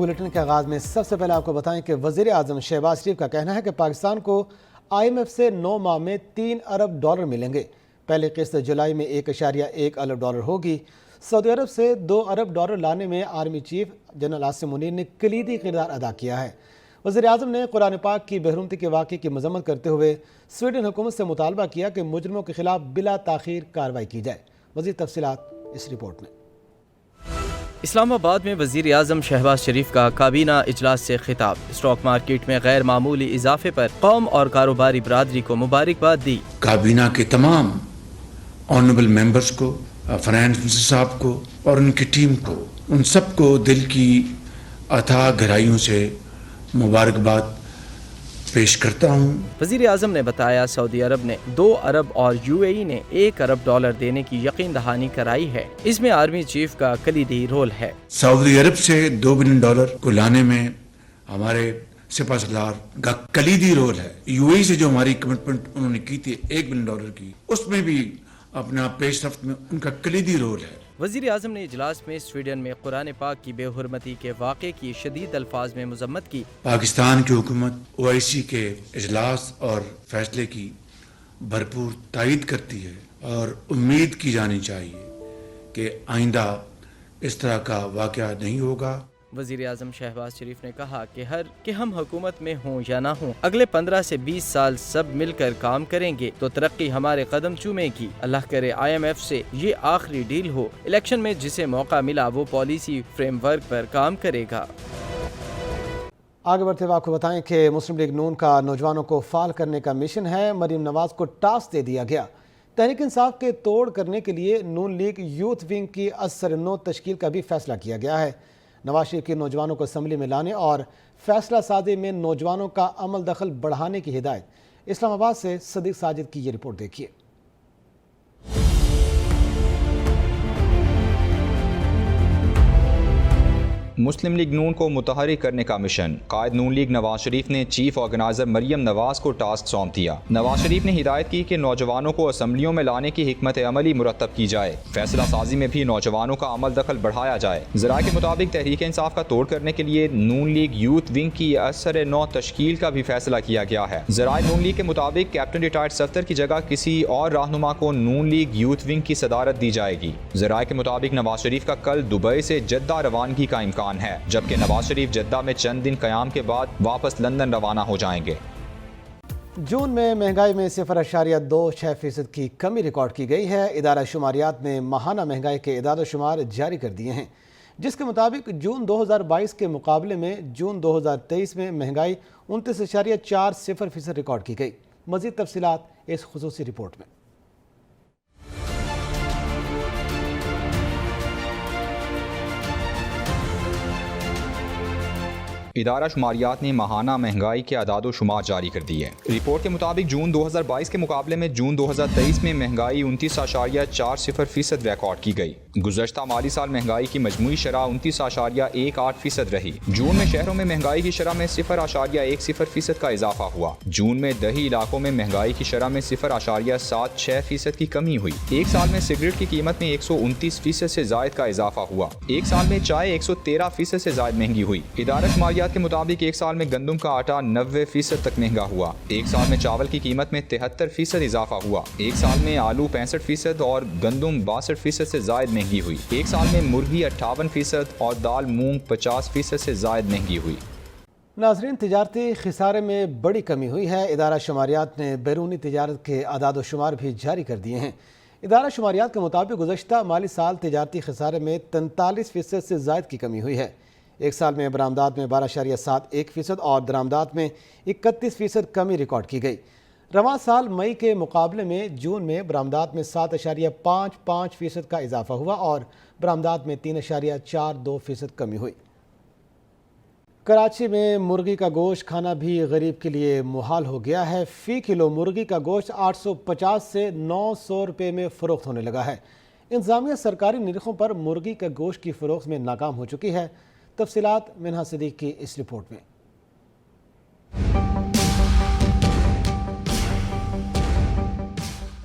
Bulletin کے آغاز میں سب سے پہلے آپ کو بتائیں کہ وزیر اعظم شہباز شریف کا کہنا ہے کہ پاکستان کو IMF سے 9 ماہ میں $3 ارب ملیں گے۔ پہلی قسط جولائی میں $1.1 ارب ہوگی۔ سعودی عرب سے $2 ارب لانے میں army chief general Asim Munir نے کلیدی کردار ادا کیا ہے۔ وزیر اعظم نے قرآن پاک کی بے حرمتی کے واقعے کی مذمت کرتے ہوئے سویڈن حکومت سے مطالبہ کیا کہ مجرموں کے خلاف بلا تاخیر کارروائی کی جائے۔ مزید تفصیلات اس رپورٹ میں۔ اسلام آباد میں وزیر اعظم شہباز شریف کا کابینہ اجلاس سے خطاب۔ اسٹاک مارکیٹ میں غیر معمولی اضافے پر قوم اور کاروباری برادری کو مبارکباد دی۔ کابینہ کے تمام آنریبل ممبرز کو، فائنانس منسٹر صاحب کو اور ان کی ٹیم کو، ان سب کو دل کی اتھاہ گہرائیوں سے مبارکباد پیش کرتا ہوں۔ وزیر اعظم نے بتایا سعودی عرب نے $2 ارب اور UAE نے $1 ارب دینے کی یقین دہانی کرائی ہے۔ اس میں آرمی چیف کا کلیدی رول ہے۔ سعودی عرب سے $2 بلین کو لانے میں ہمارے سپہ سالار کا کلیدی رول ہے۔ UAE سے جو ہماری کمٹمنٹ انہوں نے کی تھی $1 بلین کی، اس میں بھی اپنا پیش رفت میں ان کا کلیدی رول ہے۔ وزیر اعظم نے اجلاس میں سویڈن میں قرآن پاک کی بے حرمتی کے واقعے کی شدید الفاظ میں مذمت کی۔ پاکستان کی حکومت OIC کے اجلاس اور فیصلے کی بھرپور تائید کرتی ہے اور امید کی جانی چاہیے کہ آئندہ اس طرح کا واقعہ نہیں ہوگا۔ وزیر اعظم شہباز شریف نے کہا کہ ہم حکومت میں ہوں یا نہ ہوں، اگلے 15 سے 20 سال سب مل کر کام کریں گے تو ترقی ہمارے قدم چومے گی۔ اللہ کرے IMF سے یہ آخری ڈیل ہو۔ الیکشن میں جسے موقع ملا وہ پالیسی فریم ورک پر کام کرے گا۔ آگے بڑھتے ہوئے آپ کو بتائیں کہ مسلم لیگ نون کا نوجوانوں کو فعال کرنے کا مشن ہے۔ مریم نواز کو ٹاسک دے دیا گیا۔ تحریک انصاف کے توڑ کرنے کے لیے نون لیگ یوتھ ونگ کی ازسر نو تشکیل کا بھی فیصلہ کیا گیا ہے۔ نواز شریف کی نوجوانوں کو اسمبلی میں لانے اور فیصلہ سازی میں نوجوانوں کا عمل دخل بڑھانے کی ہدایت۔ اسلام آباد سے صدیق ساجد کی یہ رپورٹ دیکھیے۔ مسلم لیگ نون کو متحرک کرنے کا مشن۔ قائد نون لیگ نواز شریف نے چیف آرگنائزر مریم نواز کو ٹاسک سونپ دیا۔ نواز شریف نے ہدایت کی کہ نوجوانوں کو اسمبلیوں میں لانے کی حکمت عملی مرتب کی جائے، فیصلہ سازی میں بھی نوجوانوں کا عمل دخل بڑھایا جائے۔ ذرائع کے مطابق تحریک انصاف کا توڑ کرنے کے لیے نون لیگ یوتھ ونگ کی ازسر نو تشکیل کا بھی فیصلہ کیا گیا ہے۔ ذرائع نون لیگ کے مطابق کیپٹن ریٹائرڈ صفدر کی جگہ کسی اور رہنما کو نون لیگ یوتھ ونگ کی صدارت دی جائے گی۔ ذرائع کے مطابق نواز شریف کا کل دبئی سے جدہ روانگی کا امکان ہے، جبکہ نواز شریف جدہ میں چند دن قیام کے بعد واپس لندن روانہ ہو جائیں گے۔ جون میں مہنگائی میں 0.26% کی کمی ریکارڈ کی گئی ہے۔ ادارہ شماریات نے ماہانہ مہنگائی کے اعداد و شمار جاری کر دیے ہیں، جس کے مطابق جون 2022 کے مقابلے میں جون 2023 میں مہنگائی 29.40% ریکارڈ کی گئی۔ مزید تفصیلات اس خصوصی رپورٹ میں۔ ادارہ شماریات نے ماہانہ مہنگائی کے اعداد و شمار جاری کر دی ہے۔ رپورٹ کے مطابق جون 2022 کے مقابلے میں جون 2023 میں مہنگائی 29.40% ریکارڈ کی گئی۔ گزشتہ مالی سال مہنگائی کی مجموعی شرح 29.18% رہی۔ جون میں شہروں میں مہنگائی کی شرح میں 0.10% کا اضافہ ہوا۔ جون میں دیہی علاقوں میں مہنگائی کی شرح میں 0.76% کی کمی ہوئی۔ ایک سال میں سگریٹ کی قیمت میں 129% سے زائد کا اضافہ ہوا۔ ایک سال میں چائے 113% سے زائد مہنگی ہوئی۔ ادارہ شماریات کے مطابق ایک سال میں گندم کا آٹا 90% تک مہنگا ہوا۔ ایک سال میں چاول کی قیمت میں 73% اضافہ ہوا۔ ایک سال میں آلو 65% اور گندم 62% سے زائد مہنگی ہوئی۔ ایک سال میں مرغی 58% اور دال مونگ 50% سے زائد مہنگی ہوئی۔ ناظرین، تجارتی خسارے میں بڑی کمی ہوئی ہے۔ ادارہ شماریات نے بیرونی تجارت کے اعداد و شمار بھی جاری کر دیے ہیں۔ ادارہ شماریات کے مطابق گزشتہ مالی سال تجارتی خسارے میں 43% سے زائد کی کمی ہوئی ہے۔ ایک سال میں برآمدات میں 12.71% اور درآمدات میں 31% کمی ریکارڈ کی گئی۔ رواں سال مئی کے مقابلے میں جون میں برآمدات میں 7.55% کا اضافہ ہوا اور برآمدات میں 3.42% کمی ہوئی۔ کراچی میں مرغی کا گوشت کھانا بھی غریب کے لیے محال ہو گیا ہے۔ فی کلو مرغی کا گوشت 850 سے 900 روپے میں فروخت ہونے لگا ہے۔ انتظامیہ سرکاری نرخوں پر مرغی کا گوشت کی فروخت میں ناکام ہو چکی ہے۔ تفصیلات منہا صدیق کی اس رپورٹ میں۔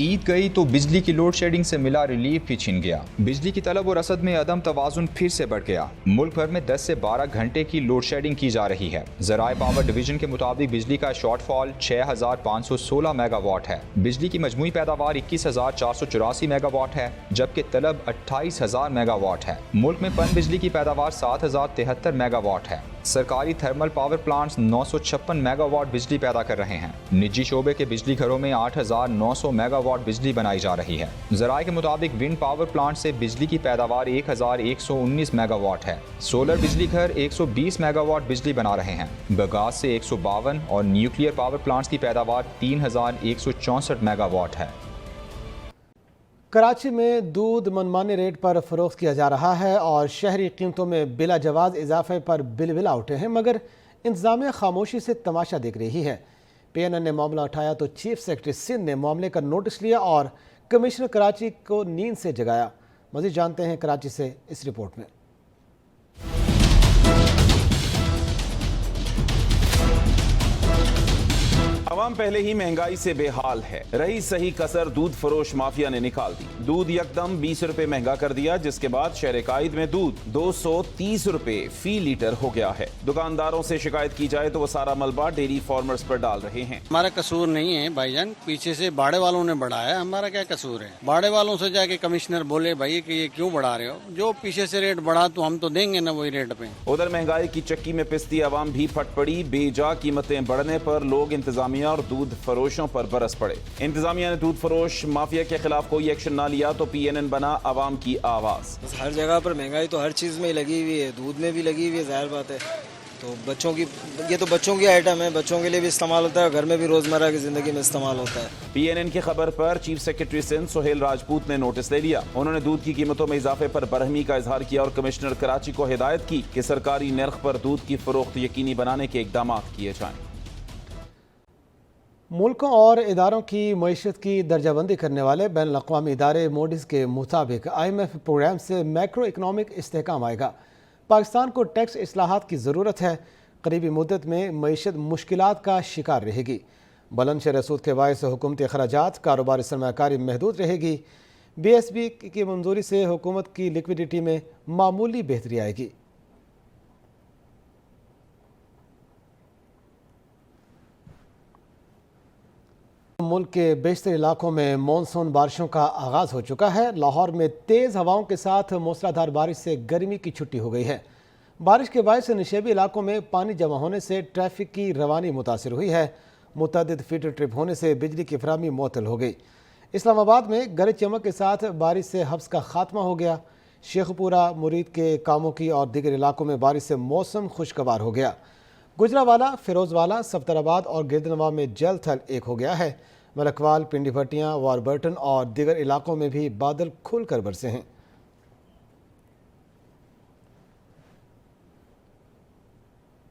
عید گئی تو بجلی کی لوڈ شیڈنگ سے ملا ریلیف بھی چھن گیا۔ بجلی کی طلب اور رسد میں عدم توازن پھر سے بڑھ گیا۔ ملک بھر میں 10 سے 12 گھنٹے کی لوڈ شیڈنگ کی جا رہی ہے۔ ذرائع پاور ڈویژن کے مطابق بجلی کا شارٹ فال 6516 میگا واٹ ہے۔ بجلی کی مجموعی پیداوار 21484 میگا واٹ ہے، جبکہ طلب 28000 میگا واٹ ہے۔ ملک میں پن بجلی کی پیداوار 7073 میگا واٹ ہے۔ سرکاری thermal power plants 956 mega what بجلی پیدا کر رہے ہیں۔ نجی شعبے کے بجلی گھروں میں 8900 میگا واٹ بجلی بنائی جا رہی ہے۔ ذرائع کے مطابق ونڈ پاور پلانٹ سے بجلی کی پیداوار 1119 میگا واٹ ہے۔ سولر بجلی گھر 120 میگا واٹ بجلی بنا رہے ہیں۔ بگاس سے 152 اور نیوکلیئر پاور پلانٹس کی پیداوار 3164 میگا واٹ ہے۔ کراچی میں دودھ منمانے ریٹ پر فروخت کیا جا رہا ہے اور شہری قیمتوں میں بلا جواز اضافے پر بلبلا اٹھے ہیں، مگر انتظامیہ خاموشی سے تماشا دیکھ رہی ہے۔ پی این این نے معاملہ اٹھایا تو چیف سیکرٹری سندھ نے معاملے کا نوٹس لیا اور کمشنر کراچی کو نیند سے جگایا۔ مزید جانتے ہیں کراچی سے اس رپورٹ میں۔ عوام پہلے ہی مہنگائی سے بے حال ہے، رہی صحیح کسر دودھ فروش مافیا نے نکال دی۔ دودھ یکدم 20 روپے مہنگا کر دیا، جس کے بعد شہر قائد میں دودھ 230 روپے فی لیٹر ہو گیا ہے۔ دکانداروں سے شکایت کی جائے تو وہ سارا ملبہ ڈیری فارمرز پر ڈال رہے ہیں۔ ہمارا قصور نہیں ہے بھائی جان، پیچھے سے باڑے والوں نے بڑھایا، ہمارا کیا قصور ہے؟ باڑے والوں سے جا کے کمشنر بولے بھائی کہ یہ کیوں بڑھا رہے ہو؟ جو پیچھے سے ریٹ بڑھا تو ہم تو دیں گے نا وہی ریٹ پہ۔ ادھر مہنگائی کی چکی میں پستی عوام بھی پھٹ پڑی۔ بے جا قیمتیں بڑھنے پر لوگ انتظامیہ اور دودھ فروشوں پر برس پڑے۔ انتظامیہ نے دودھ فروش مافیا کے خلاف کوئی ایکشن نہ لیا تو پی این این بنا عوام کی آواز۔ ہر جگہ پر مہنگائی تو ہر چیز میں لگی ہوئی ہے، دودھ میں بھی لگی ہوئی ہے، ظاہر بات ہے۔ تو بچوں کی یہ تو بچوں کی آئٹم ہے، بچوں کے لیے بھی استعمال ہوتا ہے، گھر میں بھی روزمرہ کی زندگی میں استعمال ہوتا ہے۔ پی این این کی خبر پر چیف سیکرٹری سندھ سہیل راجپوت نے نوٹس لے لیا۔ انہوں نے دودھ کی قیمتوں میں اضافے پر برہمی کا اظہار کیا اور کمشنر کراچی کو ہدایت کی کہ سرکاری نرخ پر دودھ کی فروخت یقینی بنانے کے اقدامات کیے جائیں۔ ملکوں اور اداروں کی معیشت کی درجہ بندی کرنے والے بین الاقوامی ادارے موڈیز کے مطابق آئی ایم ایف پروگرام سے میکرو اکنامک استحکام آئے گا۔ پاکستان کو ٹیکس اصلاحات کی ضرورت ہے۔ قریبی مدت میں معیشت مشکلات کا شکار رہے گی۔ بلند شرح سود کے باعث حکومتی اخراجات، کاروباری سرمایہ کاری محدود رہے گی۔ بی ایس بی کی منظوری سے حکومت کی لیکوڈیٹی میں معمولی بہتری آئے گی۔ ملک کے بیشتر علاقوں میں مانسون بارشوں کا آغاز ہو چکا ہے۔ لاہور میں تیز ہواؤں کے ساتھ موسلا دھار بارش سے گرمی کی چھٹی ہو گئی ہے۔ بارش کے باعث نشیبی علاقوں میں پانی جمع ہونے سے ٹریفک کی روانی متاثر ہوئی ہے۔ متعدد فیڈر ٹرپ ہونے سے بجلی کی فراہمی معطل ہو گئی۔ اسلام آباد میں گرج چمک کے ساتھ بارش سے حبس کا خاتمہ ہو گیا۔ شیخ پورہ، مرید کے کاموں کی اور دیگر علاقوں میں بارش سے موسم خوشگوار ہو گیا۔ گجرانوالہ، فیروز والا، صفدر آباد اور گردنواں میں جل تھل ایک ہو گیا ہے۔ ملکوال، پنڈی بھٹیاں، واربرٹن اور دیگر علاقوں میں بھی بادل کھل کر برسے ہیں۔